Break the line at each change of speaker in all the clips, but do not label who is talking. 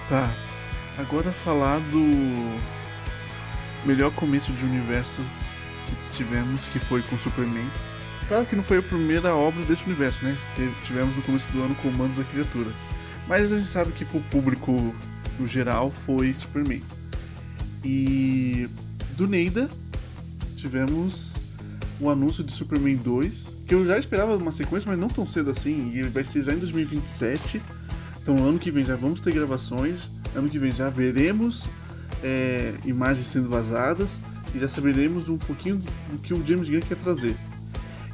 Tá, agora falar do melhor começo de universo que tivemos, que foi com Superman. Claro que não foi a primeira obra desse universo, né? Tivemos no começo do ano Comandos da Criatura. Mas a gente sabe que pro público no geral foi Superman. E do Neida tivemos o anúncio de Superman 2, que eu já esperava uma sequência, mas não tão cedo assim, e ele vai ser já em 2027. Então ano que vem já vamos ter gravações, ano que vem já veremos imagens sendo vazadas e já saberemos um pouquinho do que o James Gunn quer trazer.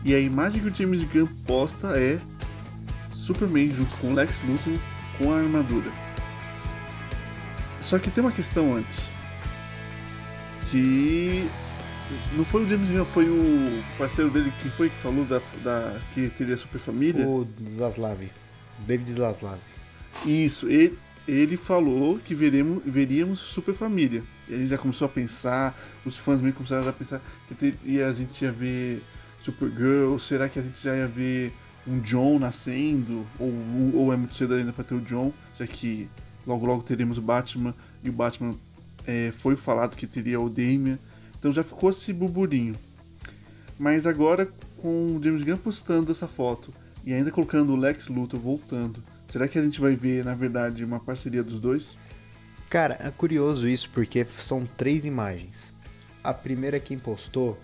E a imagem que o James Gunn posta é Superman junto com Lex Luthor com a armadura. Só que tem uma questão antes, que não foi o James Gunn, foi o parceiro dele que falou que teria super família.
O Zaslav. David Zaslav.
Isso, ele falou que veríamos Super Família. E a gente já começou a pensar, os fãs meio começaram a pensar que a gente ia ver Supergirl, será que a gente já ia ver um John nascendo? Ou é muito cedo ainda pra ter o John, já que logo logo teremos o Batman, e o Batman foi falado que teria o Damian. Então já ficou esse burburinho. Mas agora, com o James Gunn postando essa foto e ainda colocando o Lex Luthor voltando, será que a gente vai ver, na verdade, uma parceria dos dois?
Cara, é curioso isso porque são 3 imagens. A primeira quem postou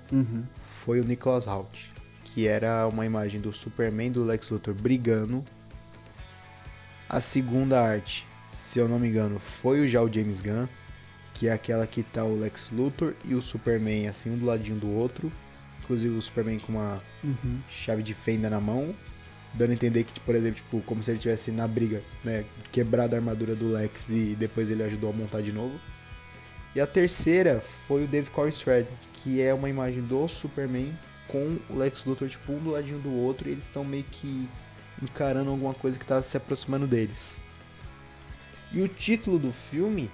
foi o Nicholas Hoult, que era uma imagem do Superman e do Lex Luthor brigando. A segunda arte, se eu não me engano, foi já o James Gunn, que é aquela que tá o Lex Luthor e o Superman assim, um do ladinho do outro. Inclusive o Superman com uma chave de fenda na mão, dando a entender que, por exemplo, como se ele estivesse na briga, né, quebrado a armadura do Lex e depois ele ajudou a montar de novo. E a terceira foi o David Corenswet, que é uma imagem do Superman com o Lex Luthor, tipo, um do ladinho do outro, e eles estão meio que encarando alguma coisa que tá se aproximando deles. E o título do filme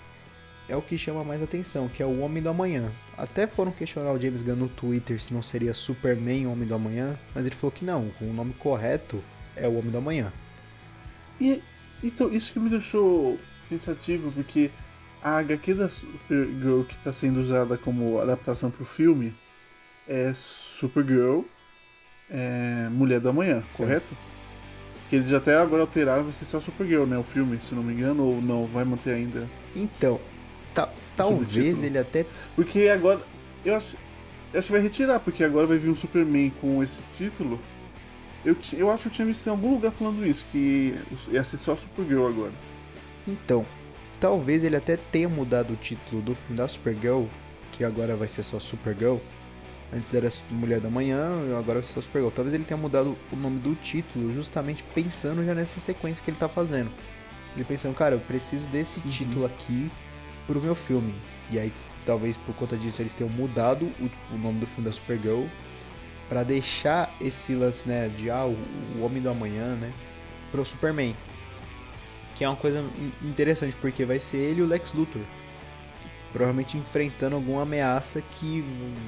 é o que chama mais atenção, que é O Homem do Amanhã. Até foram questionar o James Gunn no Twitter se não seria Superman Homem do Amanhã, mas ele falou que não, o nome correto é O Homem do Amanhã.
E então, isso que me deixou pensativo, porque a HQ da Supergirl que está sendo usada como adaptação para o filme é Supergirl, Mulher do Amanhã,
Sim.
correto? Que eles até agora alteraram, vai ser só Supergirl, né? O filme, se não me engano, ou não, vai manter ainda.
Então, talvez
subtítulo.
ele até...
Porque agora, eu acho que vai retirar, porque agora vai vir um Superman com esse título. Eu acho que eu tinha visto em algum lugar falando isso, que ia ser só Supergirl agora.
Então, talvez ele até tenha mudado o título do filme da Supergirl, que agora vai ser só Supergirl. Antes era Mulher da Manhã, agora vai ser só Supergirl. Talvez ele tenha mudado o nome do título justamente pensando já nessa sequência que ele tá fazendo. Ele pensando, cara, eu preciso desse título aqui pro meu filme. E aí, talvez por conta disso, eles tenham mudado o nome do filme da Supergirl pra deixar esse lance, né, de o Homem do Amanhã, né, pro Superman. Que é uma coisa interessante, porque vai ser ele e o Lex Luthor provavelmente enfrentando alguma ameaça que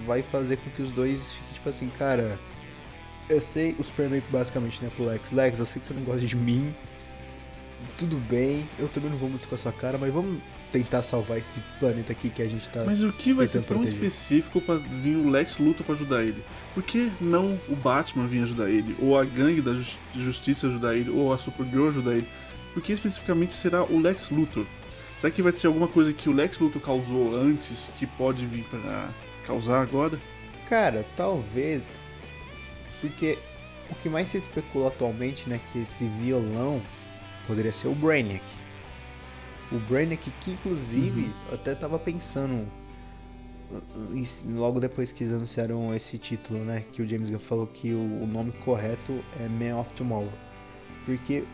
vai fazer com que os dois fiquem tipo assim, cara, eu sei, o Superman basicamente, né, pro Lex, eu sei que você não gosta de mim, tudo bem, eu também não vou muito com a sua cara, mas vamos tentar salvar esse planeta aqui que a gente tá
Mas o que vai ser
tentando
tão
proteger.
específico pra vir o Lex Luthor pra ajudar ele? Por que não o Batman vir ajudar ele? Ou a gangue da justiça ajudar ele? Ou a Supergirl ajudar ele? Por que especificamente será o Lex Luthor? Será que vai ter alguma coisa que o Lex Luthor causou antes que pode vir pra causar agora?
Cara, talvez, porque o que mais se especula atualmente, né, que esse vilão poderia ser o Brainiac. O Brainiac que inclusive até tava pensando logo depois que eles anunciaram esse título, né, que o James Gunn falou que o nome correto é Man of Tomorrow. Porque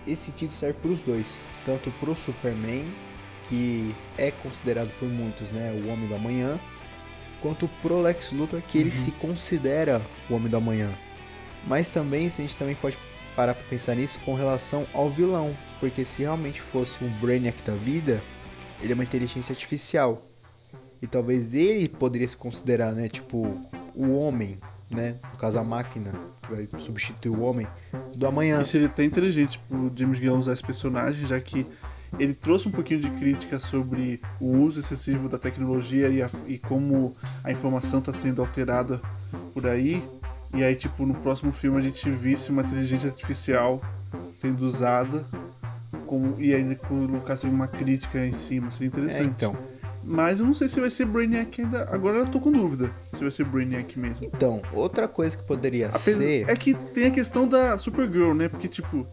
esse título serve para os dois, tanto pro Superman, que é considerado por muitos, né, o Homem do Amanhã, quanto pro Lex Luthor, que ele se considera o Homem do Amanhã. Mas também, se a gente também pode parar para pensar nisso com relação ao vilão, porque se realmente fosse um Brainiac da vida, ele é uma inteligência artificial. E talvez ele poderia se considerar, né, tipo, o homem, né, no caso a máquina, que vai substituir o homem do amanhã.
E seria até inteligente pro James Gunn usar esse personagem, já que ele trouxe um pouquinho de crítica sobre o uso excessivo da tecnologia e como a informação está sendo alterada por aí. E aí, tipo, no próximo filme a gente visse uma inteligência artificial sendo usada e aí colocasse uma crítica em cima. Seria interessante.
Então.
Mas eu não sei se vai ser Brainiac ainda. Agora eu tô com dúvida se vai ser Brainiac mesmo.
Então, outra coisa que poderia ser...
É que tem a questão da Supergirl, né? Porque, tipo,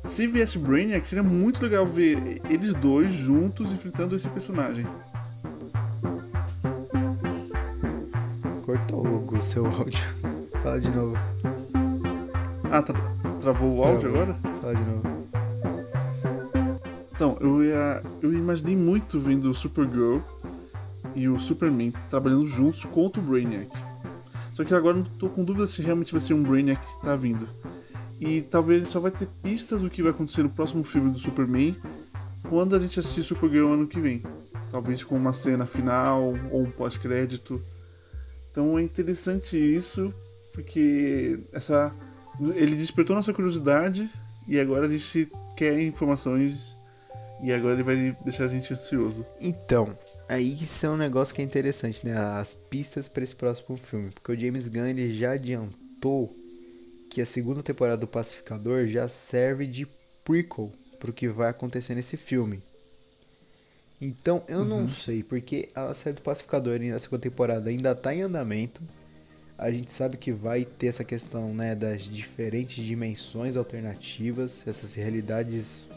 se viesse Brainiac, seria muito legal ver eles dois juntos enfrentando esse personagem.
Cortou o seu áudio. Fala de novo.
Ah, travou o áudio agora?
Fala de novo.
Então, eu imaginei muito vendo o Supergirl e o Superman trabalhando juntos contra o Brainiac. Só que agora eu não tô com dúvida se realmente vai ser um Brainiac que tá vindo. E talvez ele só vai ter pistas do que vai acontecer no próximo filme do Superman quando a gente assistir Supergirl ano que vem. Talvez com uma cena final ou um pós-crédito. Então é interessante isso, porque ele despertou nossa curiosidade e agora a gente quer informações e agora ele vai deixar a gente ansioso.
Então, aí isso é um negócio que é interessante, né? As pistas para esse próximo filme. Porque o James Gunn ele já adiantou que a segunda temporada do Pacificador já serve de prequel pro que vai acontecer nesse filme. Então, eu não sei, porque a série do Pacificador na segunda temporada ainda tá em andamento. A gente sabe que vai ter essa questão, né, das diferentes dimensões alternativas, essas realidades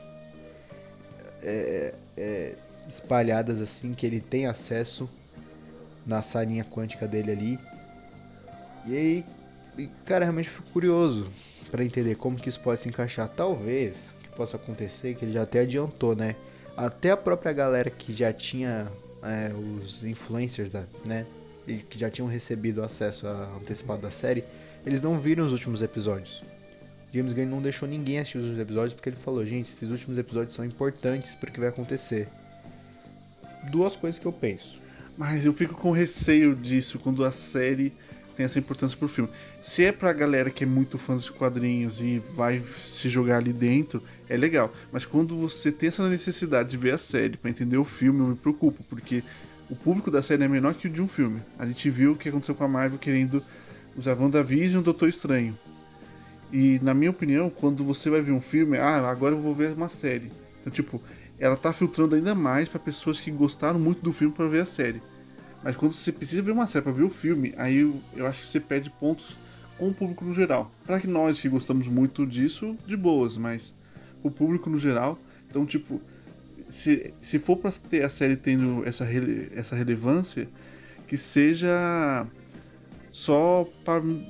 espalhadas assim, que ele tem acesso na salinha quântica dele ali. E aí, cara, realmente fico curioso para entender como que isso pode se encaixar. Talvez que possa acontecer, que ele já até adiantou, né? Até a própria galera que já tinha os influencers, né? E que já tinham recebido acesso antecipado da série, eles não viram os últimos episódios. James Gunn não deixou ninguém assistir os últimos episódios porque ele falou, gente, esses últimos episódios são importantes para o que vai acontecer. Duas coisas que eu penso.
Mas eu fico com receio disso quando a série tem essa importância pro filme. Se é pra galera que é muito fã dos quadrinhos e vai se jogar ali dentro, é legal. Mas quando você tem essa necessidade de ver a série pra entender o filme, eu me preocupo, porque o público da série é menor que o de um filme. A gente viu o que aconteceu com a Marvel querendo usar WandaVision e o Doutor Estranho. E na minha opinião, quando você vai ver um filme, agora eu vou ver uma série. Então, tipo, ela tá filtrando ainda mais pra pessoas que gostaram muito do filme pra ver a série. Mas quando você precisa ver uma série pra ver o filme, aí eu acho que você perde pontos com o público no geral. Pra que nós que gostamos muito disso, de boas, mas o público no geral, então, tipo, se for pra ter a série tendo essa relevância, que seja só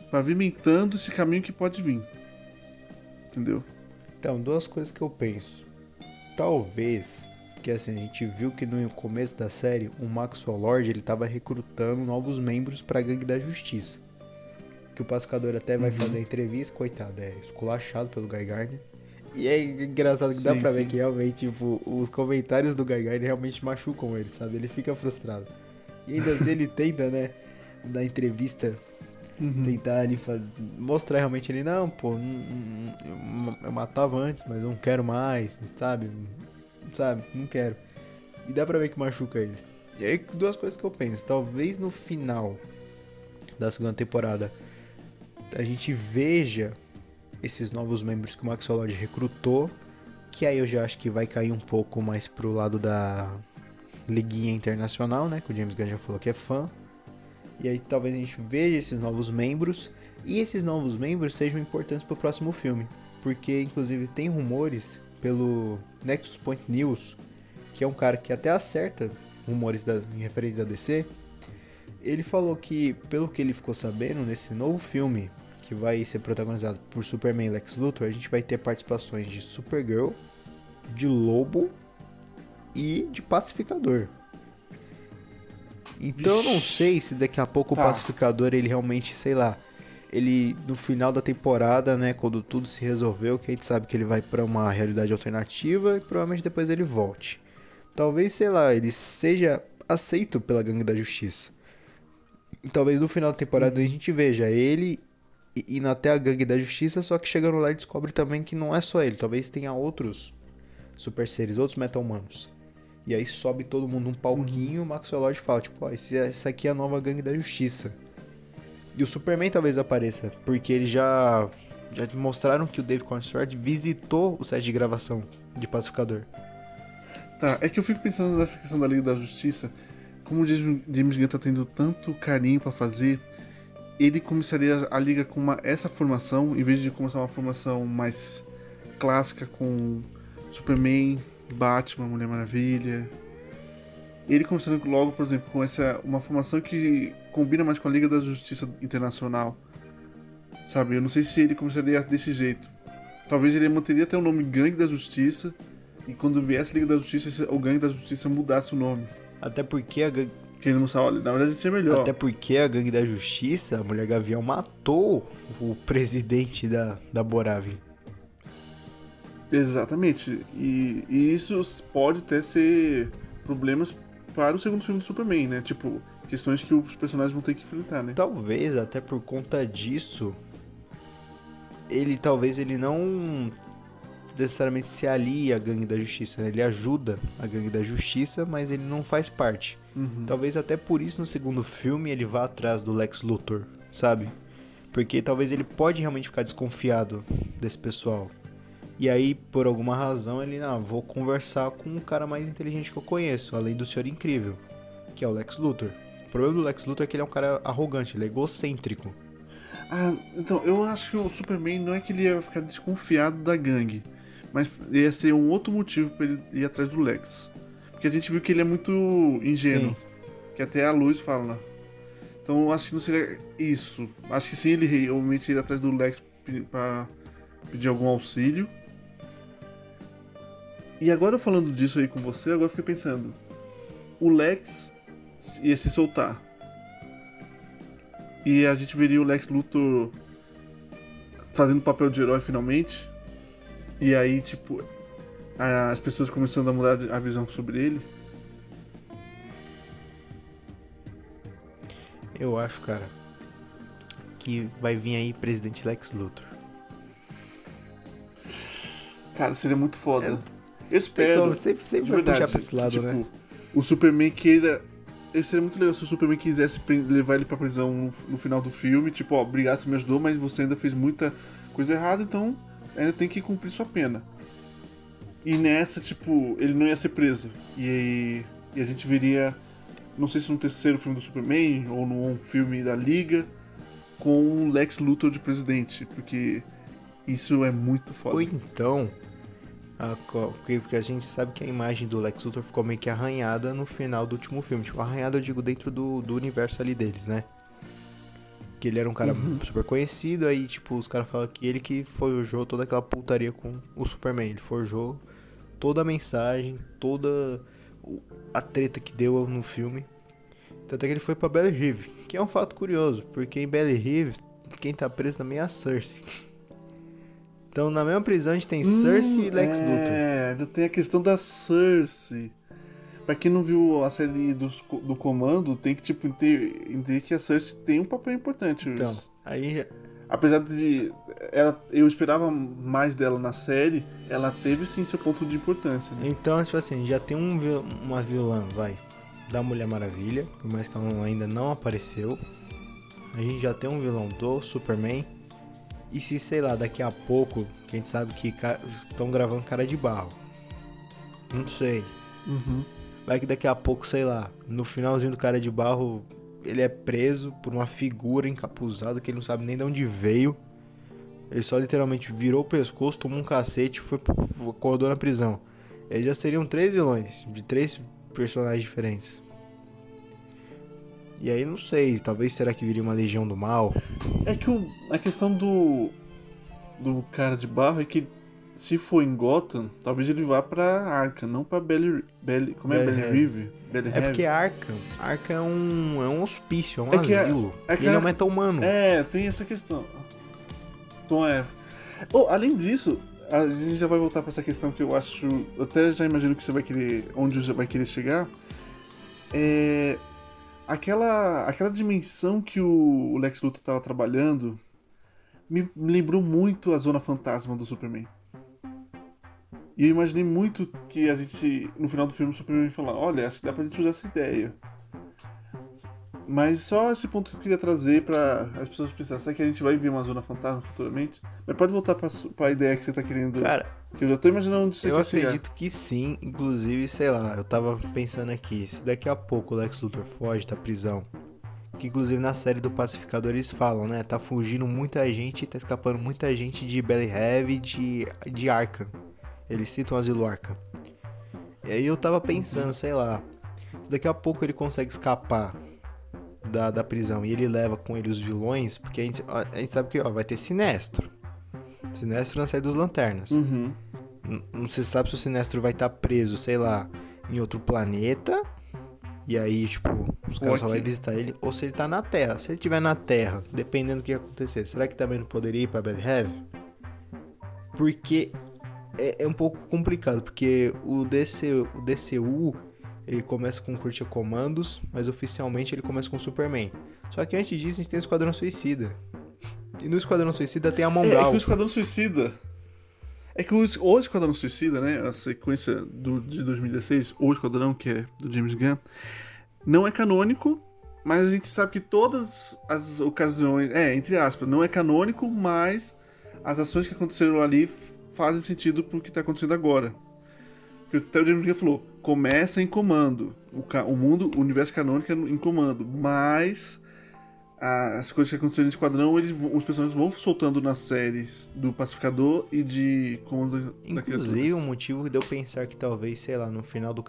pavimentando esse caminho que pode vir. Entendeu?
Então, duas coisas que eu penso. Talvez, porque assim, a gente viu que no começo da série, o Maxwell Lord, ele tava recrutando novos membros pra Gangue da Justiça. Que o Pacificador até vai fazer a entrevista, coitado, é esculachado pelo Guy Gardner. E é engraçado que dá pra ver que realmente, tipo, os comentários do Guy Gardner realmente machucam ele, sabe? Ele fica frustrado. E ainda assim ele tenta, né, na entrevista, tentar ali mostrar realmente ele, não, pô, eu matava antes, mas eu não quero mais, sabe, não quero. E dá pra ver que machuca ele. E aí, duas coisas que eu penso, talvez no final da segunda temporada a gente veja esses novos membros que o Maxwell Lord recrutou, que aí eu já acho que vai cair um pouco mais pro lado da liguinha internacional, né, que o James Gunn já falou que é fã. E aí talvez a gente veja esses novos membros, e esses novos membros sejam importantes pro próximo filme, porque inclusive tem rumores pelo Nexus Point News, que é um cara que até acerta rumores em referência da DC. Ele falou que, pelo que ele ficou sabendo, nesse novo filme que vai ser protagonizado por Superman e Lex Luthor, a gente vai ter participações de Supergirl, de Lobo e de Pacificador. Então eu não sei se daqui a pouco o Pacificador, ele realmente, sei lá, ele no final da temporada, né, quando tudo se resolveu, que a gente sabe que ele vai pra uma realidade alternativa e provavelmente depois ele volte. Talvez, sei lá, ele seja aceito pela Gangue da Justiça. E talvez no final da temporada a gente veja ele indo até a Gangue da Justiça, só que chegando lá ele descobre também que não é só ele, talvez tenha outros super seres, outros meta-humanos. E aí sobe todo mundo num palquinho e o Maxwell Lord fala, tipo, ó, essa aqui é a nova gangue da justiça. E o Superman talvez apareça, porque eles já mostraram que o Dave Cornsword visitou o set de gravação de Pacificador.
Tá, é que eu fico pensando nessa questão da Liga da Justiça. Como o James Gunn tá tendo tanto carinho pra fazer, ele começaria a Liga com essa formação, em vez de começar uma formação mais clássica com Superman, Batman, Mulher Maravilha. Ele começando logo, por exemplo, com uma formação que combina mais com a Liga da Justiça Internacional. Sabe, eu não sei se ele começaria desse jeito. Talvez ele manteria até o nome Gangue da Justiça, e quando viesse a Liga da Justiça, o Gangue da Justiça mudasse o nome.
Até porque a gangue...
Que ele não sabe, olha, na verdade a gente é melhor.
Até porque a gangue da justiça, a Mulher Gavião, matou o presidente da Boravi.
Exatamente. E isso pode até ser problemas para o segundo filme do Superman, né? Tipo, questões que os personagens vão ter que enfrentar, né?
Talvez, até por conta disso, talvez ele não necessariamente se alie à gangue da justiça, né? Ele ajuda a gangue da justiça, mas ele não faz parte. Talvez até por isso no segundo filme ele vá atrás do Lex Luthor, sabe? Porque talvez ele pode realmente ficar desconfiado desse pessoal. E aí, por alguma razão, ele, vou conversar com um cara mais inteligente que eu conheço, além do Senhor Incrível, que é o Lex Luthor. O problema do Lex Luthor é que ele é um cara arrogante, ele é egocêntrico.
Ah, então, eu acho que o Superman não é que ele ia ficar desconfiado da gangue, mas ia ser um outro motivo pra ele ir atrás do Lex. Porque a gente viu que ele é muito ingênuo.
Sim.
Que até a Luz fala. Então eu acho que não seria isso. Acho que sim, ele realmente ir atrás do Lex pra pedir algum auxílio. E agora falando disso aí com você, agora eu fiquei pensando. O Lex ia se soltar. E a gente veria o Lex Luthor fazendo papel de herói finalmente. E aí, tipo, as pessoas começando a mudar a visão sobre ele.
Eu acho, cara, que vai vir aí Presidente Lex Luthor.
Cara, seria muito foda. Eu espero.
Sempre vai
verdade,
puxar pra esse lado,
tipo,
né?
O Superman queira. Seria muito legal se o Superman quisesse levar ele pra prisão no final do filme. Tipo, ó, obrigado, você me ajudou, mas você ainda fez muita coisa errada, então ainda tem que cumprir sua pena. E nessa, tipo, ele não ia ser preso. E a gente veria, não sei se no terceiro filme do Superman ou num filme da Liga, com o Lex Luthor de presidente, porque isso é muito foda.
Ou então, porque a gente sabe que a imagem do Lex Luthor ficou meio que arranhada no final do último filme. Tipo, arranhada eu digo dentro do universo ali deles, né? Que ele era um cara super conhecido, aí tipo, os caras falam que ele que forjou toda aquela putaria com o Superman. Ele forjou toda a mensagem, toda a treta que deu no filme. Tanto é que ele foi pra Belle Reve, que é um fato curioso, porque em Belle Reve, quem tá preso também é a Cersei. Então na mesma prisão a gente tem Cersei e Lex Luthor.
Ainda tem a questão da Cersei. Pra quem não viu a série do Comando, tem que tipo, entender que a Cersei tem um papel importante.
Então, aí já...
Apesar de eu esperava mais dela na série, ela teve sim seu ponto de importância. Né?
Então, tipo assim, já tem uma vilã, da Mulher Maravilha, por mais que ela ainda não apareceu. A gente já tem um vilão do Superman. E se, sei lá, daqui a pouco, que a gente sabe que estão gravando Cara de Barro. Não sei. Vai que daqui a pouco, sei lá, no finalzinho do Cara de Barro, ele é preso por uma figura encapuzada que ele não sabe nem de onde veio. Ele só literalmente virou o pescoço, tomou um cacete e acordou na prisão. Aí já seriam 3 vilões, de 3 personagens diferentes. E aí não sei, talvez será que viria uma Legião do Mal?
É que a questão do Cara de Barro é que se for em Gotham, talvez ele vá pra Arkham, não pra Belle Reve?
É porque Arkham é um hospício, é um
asilo.
Ele é um meta-humano.
Tem essa questão. Então além disso, a gente já vai voltar pra essa questão que eu acho. Eu até já imagino que você vai querer. Onde você vai querer chegar. Aquela dimensão que o Lex Luthor tava trabalhando me lembrou muito a Zona Fantasma do Superman. E eu imaginei muito que a gente, no final do filme, o Superman ia falar, olha, acho que dá pra gente usar essa ideia. Mas só esse ponto que eu queria trazer pra as pessoas pensarem, será que a gente vai ver uma Zona Fantasma futuramente? Mas pode voltar pra ideia que você tá querendo...
Cara,
Que eu já tô imaginando onde você
eu
quer chegar.
acredito que sim, inclusive, sei lá, eu tava pensando aqui, se daqui a pouco o Lex Luthor foge da prisão, que inclusive na série do Pacificador eles falam, né, tá fugindo muita gente, tá escapando muita gente de Belly Heavy e de Arkham. Eles citam o Asilo Arkham. E aí eu tava pensando, sei lá, se daqui a pouco ele consegue escapar da prisão e ele leva com ele os vilões, porque a gente sabe que ó, vai ter Sinestro. Sinestro na série dos Lanternas.
Uhum.
Não se sabe se o Sinestro vai estar preso, sei lá, em outro planeta. E aí, tipo, os caras só vão visitar ele. Ou se ele tá na Terra. Se ele estiver na Terra, dependendo do que acontecer, será que também não poderia ir pra Belly Heavy? Porque é um pouco complicado. Porque o DCU, ele começa com Curtia Comandos, mas oficialmente ele começa com Superman. Só que antes disso, a gente tem o Esquadrão Suicida. E no Esquadrão Suicida tem a Mongal.
É que o Esquadrão Suicida... É que o Esquadrão Suicida, né, a sequência de 2016, o Esquadrão, que é do James Gunn, não é canônico, mas a gente sabe que todas as ocasiões... entre aspas, não é canônico, mas as ações que aconteceram ali fazem sentido pro que tá acontecendo agora. Porque até o James Gunn falou, começa em comando, o universo canônico é em comando, mas... as coisas que aconteceram no Esquadrão, os personagens vão soltando nas séries do Pacificador e de Comando da Criatura.
Inclusive, o motivo de eu pensar que talvez, sei lá, no final do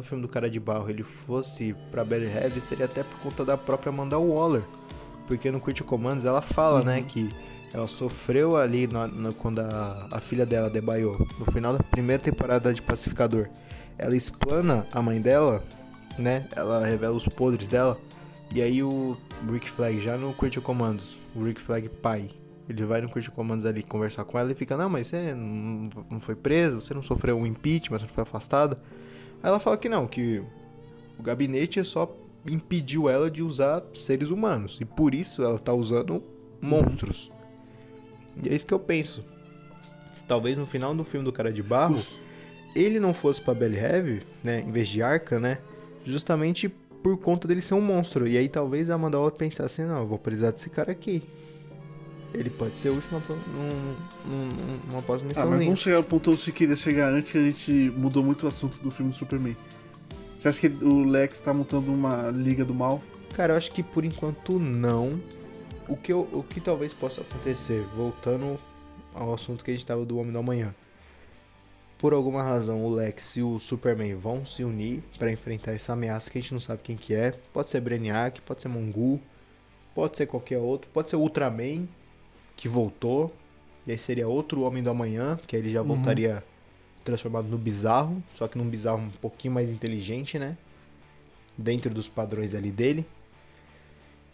filme do Cara de Barro ele fosse pra Belly Heavy seria até por conta da própria Amanda Waller. Porque no Critical Commandos ela fala, né, que ela sofreu ali quando a filha dela debaiou. No final da primeira temporada de Pacificador, ela explana a mãe dela, né, ela revela os podres dela. E aí o Rick Flag, já no Critical Commandos, o Rick Flag pai, ele vai no Critical Commandos ali conversar com ela e fica, não, mas você não foi preso, você não sofreu um impeachment, você não foi afastada. Aí ela fala que não, que o gabinete só impediu ela de usar seres humanos, e por isso ela tá usando monstros. E é isso que eu penso. Se talvez no final do filme do Cara de Barro, ele não fosse pra Belly Heavy, né, em vez de Arca, né, justamente por conta dele ser um monstro. E aí talvez a Amanda Waller pensasse, não, eu vou precisar desse cara aqui. Ele pode ser o último numa próxima missão.
Mas vamos chegar ao ponto onde você queria chegar antes, que a gente mudou muito o assunto do filme do Superman. Você acha que o Lex tá montando uma Liga do Mal?
Cara, eu acho que por enquanto não. O que talvez possa acontecer, voltando ao assunto que a gente tava do Homem do Amanhã. Por alguma razão, o Lex e o Superman vão se unir para enfrentar essa ameaça que a gente não sabe quem que é. Pode ser Brainiac, pode ser Mongul, pode ser qualquer outro. Pode ser Ultraman, que voltou. E aí seria outro Homem do Amanhã, que aí ele já voltaria transformado no Bizarro. Só que num Bizarro um pouquinho mais inteligente, né? Dentro dos padrões ali dele.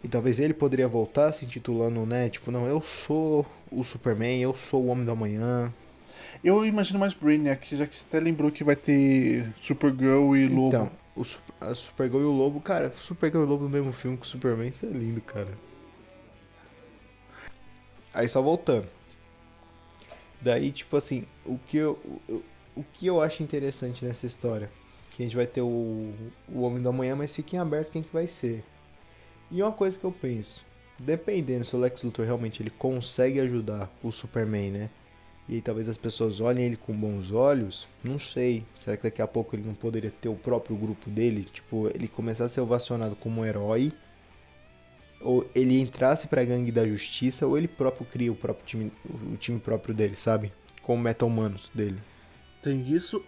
E talvez ele poderia voltar se intitulando, né? Tipo, não, eu sou o Superman, eu sou o Homem do Amanhã.
Eu imagino mais Brainiac, já que você até lembrou que vai ter Supergirl e Lobo.
Então, a Supergirl e o Lobo, cara, Supergirl e o Lobo no mesmo filme que o Superman, isso é lindo, cara. Aí só voltando. Daí, tipo assim, o que eu acho interessante nessa história, que a gente vai ter o Homem do Amanhã, mas fica em aberto quem que vai ser. E uma coisa que eu penso, dependendo se o Lex Luthor realmente ele consegue ajudar o Superman, né? E aí talvez as pessoas olhem ele com bons olhos, não sei. Será que daqui a pouco ele não poderia ter o próprio grupo dele? Tipo, ele começar a ser ovacionado como um herói, ou ele entrasse pra gangue da justiça, ou ele próprio cria o time próprio dele, sabe? Com o meta-humanos dele.
Tem isso,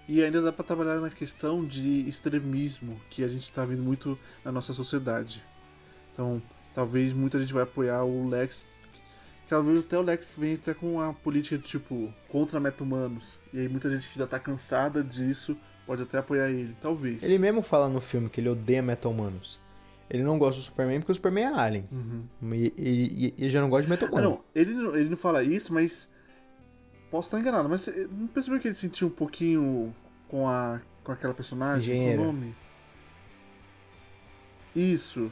e ainda dá pra trabalhar na questão de extremismo, que a gente tá vendo muito na nossa sociedade. Então, talvez muita gente vai apoiar o Lex. Talvez até o Lex venha até com uma política de tipo contra meta-humanos. E aí muita gente que já tá cansada disso pode até apoiar ele, talvez.
Ele mesmo fala no filme que ele odeia meta-humanos. Ele não gosta do Superman porque o Superman é alien. E ele já não gosta de meta-humano.
Ele não fala isso, mas posso estar enganado, mas não percebeu que ele sentiu um pouquinho com aquela personagem?
Engenheira.
Com o nome? Isso.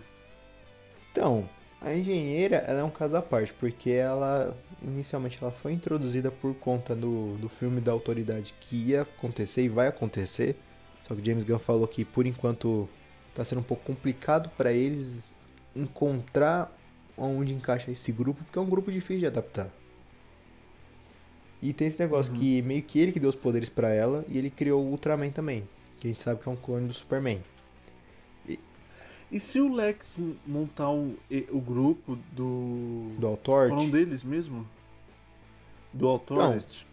Então, A engenheira, ela é um caso à parte, porque ela, inicialmente, ela foi introduzida por conta do filme da autoridade que ia acontecer e vai acontecer. Só que James Gunn falou que, por enquanto, tá sendo um pouco complicado pra eles encontrar onde encaixa esse grupo, porque é um grupo difícil de adaptar. E tem esse negócio que meio que ele que deu os poderes pra ela e ele criou o Ultraman também, que a gente sabe que é um clone do Superman.
E se o Lex montar o grupo
Do
Qual é o
Authority.
nome deles mesmo? Do
Não,
Authority.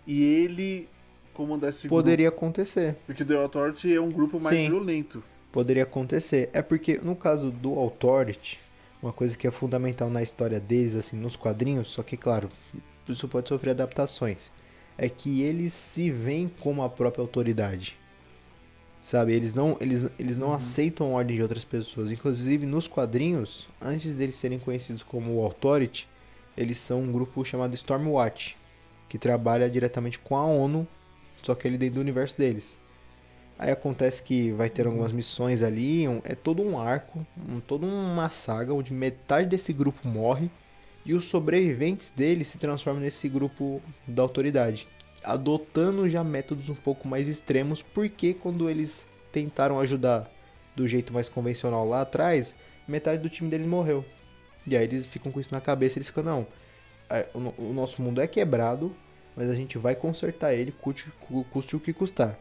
E ele comandar esse
poderia
grupo.
acontecer.
Porque o The Authority é um grupo mais
Sim.
violento.
Poderia acontecer. É porque, no caso do Authority, uma coisa que é fundamental na história deles, assim, nos quadrinhos, só que, claro, isso pode sofrer adaptações, é que eles se veem como a própria autoridade. Sabe, eles não aceitam a ordem de outras pessoas. Inclusive, nos quadrinhos, antes deles serem conhecidos como o Authority, eles são um grupo chamado Stormwatch, que trabalha diretamente com a ONU, só que ele dentro do universo deles. Aí acontece que vai ter algumas missões ali, é todo um arco, toda uma saga onde metade desse grupo morre e os sobreviventes dele se transformam nesse grupo da autoridade, adotando já métodos um pouco mais extremos, porque quando eles tentaram ajudar do jeito mais convencional lá atrás, metade do time deles morreu. E aí eles ficam com isso na cabeça, eles ficam, não, o nosso mundo é quebrado, mas a gente vai consertar ele, custe o que custar.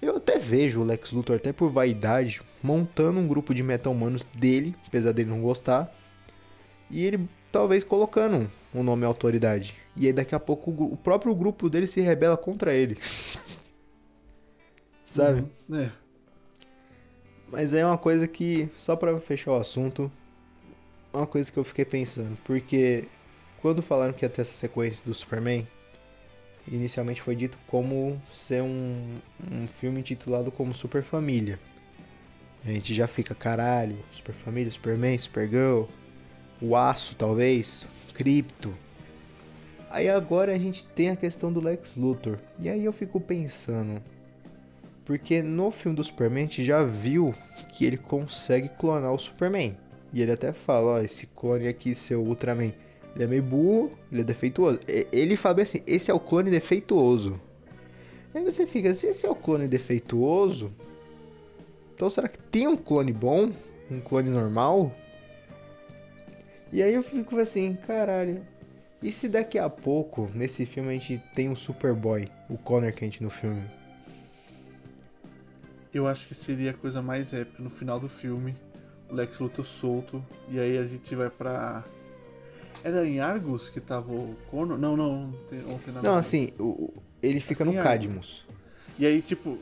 Eu até vejo o Lex Luthor, até por vaidade, montando um grupo de meta-humanos dele, apesar dele não gostar, e ele talvez colocando o nome Autoridade. E aí daqui a pouco o próprio grupo dele se rebela contra ele. Sabe?
É.
Mas é uma coisa que, só pra fechar o assunto, uma coisa que eu fiquei pensando, porque quando falaram que ia ter essa sequência do Superman, inicialmente foi dito como ser um filme intitulado como Super Família. A gente já fica, caralho, Super Família, Superman, Supergirl, o Aço talvez, Krypto. Aí agora a gente tem a questão do Lex Luthor. E aí eu fico pensando, porque no filme do Superman a gente já viu que ele consegue clonar o Superman. E ele até fala, ó, esse clone aqui, seu Ultraman, ele é meio burro, ele é defeituoso. Ele fala bem assim, esse é o clone defeituoso. Aí você fica, se esse é o clone defeituoso, então será que tem um clone bom? Um clone normal? E aí eu fico assim, caralho. E se daqui a pouco, nesse filme, a gente tem um Superboy, o Connor Kent no filme?
Eu acho que seria a coisa mais épica no final do filme. O Lex Luthor solto. E aí a gente vai pra... Era em Argus que tava o Connor? Não tem nada.
Não, assim, ele fica no
Em
Cadmus.
E aí, tipo,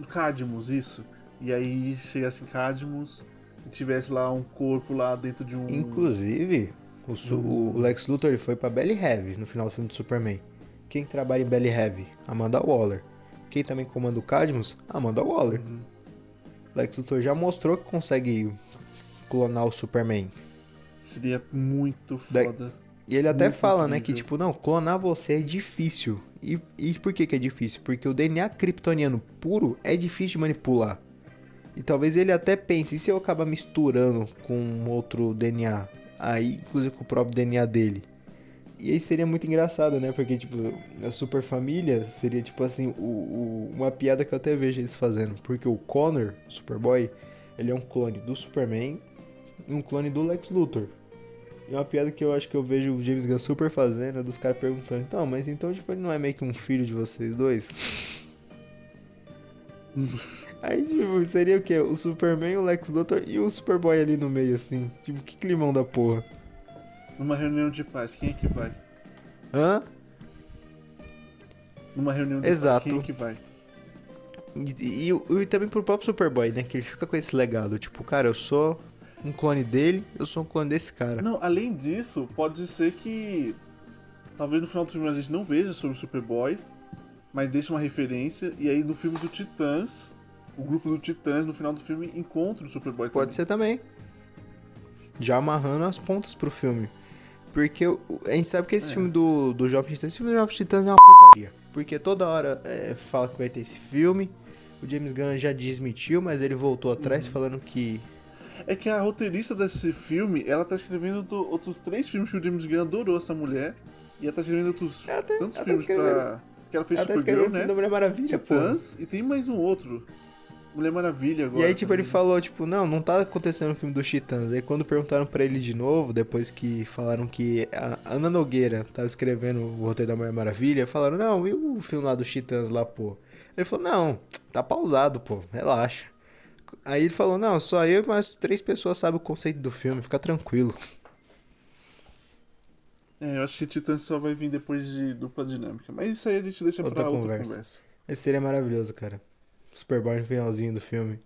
Cadmus, isso. E aí chegasse em Cadmus e tivesse lá um corpo lá dentro de um...
Inclusive, o Lex Luthor ele foi pra Belly Heavy no final do filme do Superman. Quem trabalha em Belly Heavy? Amanda Waller. Quem também comanda o Cadmus? Amanda Waller. Lex Luthor já mostrou que consegue clonar o Superman.
Seria muito foda.
E ele até
Muito
fala, né,
incrível.
que tipo, não, clonar você é difícil. E por que é difícil? Porque o DNA kryptoniano puro é difícil de manipular. E talvez ele até pense, e se eu acabar misturando com outro DNA? Aí, inclusive com o próprio DNA dele. E aí seria muito engraçado, né? Porque, tipo, a Super Família seria, tipo assim, uma piada que eu até vejo eles fazendo. Porque o Connor, o Superboy, ele é um clone do Superman e um clone do Lex Luthor. E uma piada que eu acho que eu vejo o James Gunn super fazendo é dos caras perguntando, então, mas então, tipo, ele não é meio que um filho de vocês dois? Aí, tipo, seria o quê? O Superman, o Lex Luthor e o Superboy ali no meio, assim. Tipo, que climão da porra.
Numa reunião de paz, quem é que vai?
Hã?
Numa reunião de
Exato.
paz, quem é que vai?
E também pro próprio Superboy, né? Que ele fica com esse legado. Tipo, cara, eu sou um clone dele, eu sou um clone desse cara.
Não, além disso, pode ser que talvez no final do filme a gente não veja sobre o Superboy, mas deixe uma referência, e aí no filme do Titãs, o grupo do Titãs no final do filme encontra o Superboy
Pode ser também. Já amarrando as pontas pro filme. Porque a gente sabe que esse filme do Jovem Titãs, esse filme do Jovem Titãs é uma putaria. Porque toda hora fala que vai ter esse filme. O James Gunn já desmentiu, mas ele voltou atrás falando que
É que a roteirista desse filme, ela tá escrevendo outros 3 filmes que o James Gunn adorou essa mulher. E ela tá escrevendo outros tantos
ela tá
filmes
escrevendo.
que ela fez
Ela tá
Supergirl,
escrevendo o filme
né?
da Mulher Maravilha, pô.
Titãs, e tem mais um outro. Mulher Maravilha agora.
E aí, tipo, ele
também.
falou, tipo, não tá acontecendo o filme dos Titãs. Aí quando perguntaram pra ele de novo, depois que falaram que a Ana Nogueira tava escrevendo o roteiro da Mulher Maravilha, falaram, não, e o filme lá dos Titãs lá, pô? Ele falou, não, tá pausado, pô, relaxa. Aí ele falou, não, só eu e mais 3 pessoas sabem o conceito do filme, fica tranquilo.
Eu acho que Titãs só vai vir depois de Dupla Dinâmica. Mas isso aí a gente deixa
Outra
pra outra
conversa.
conversa.
Esse seria maravilhoso, cara. Superboy no finalzinho do filme.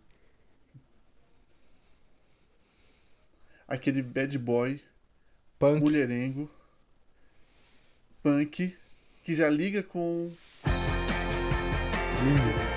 Aquele bad boy,
Punk.
mulherengo, punk, que já liga com
Lindo.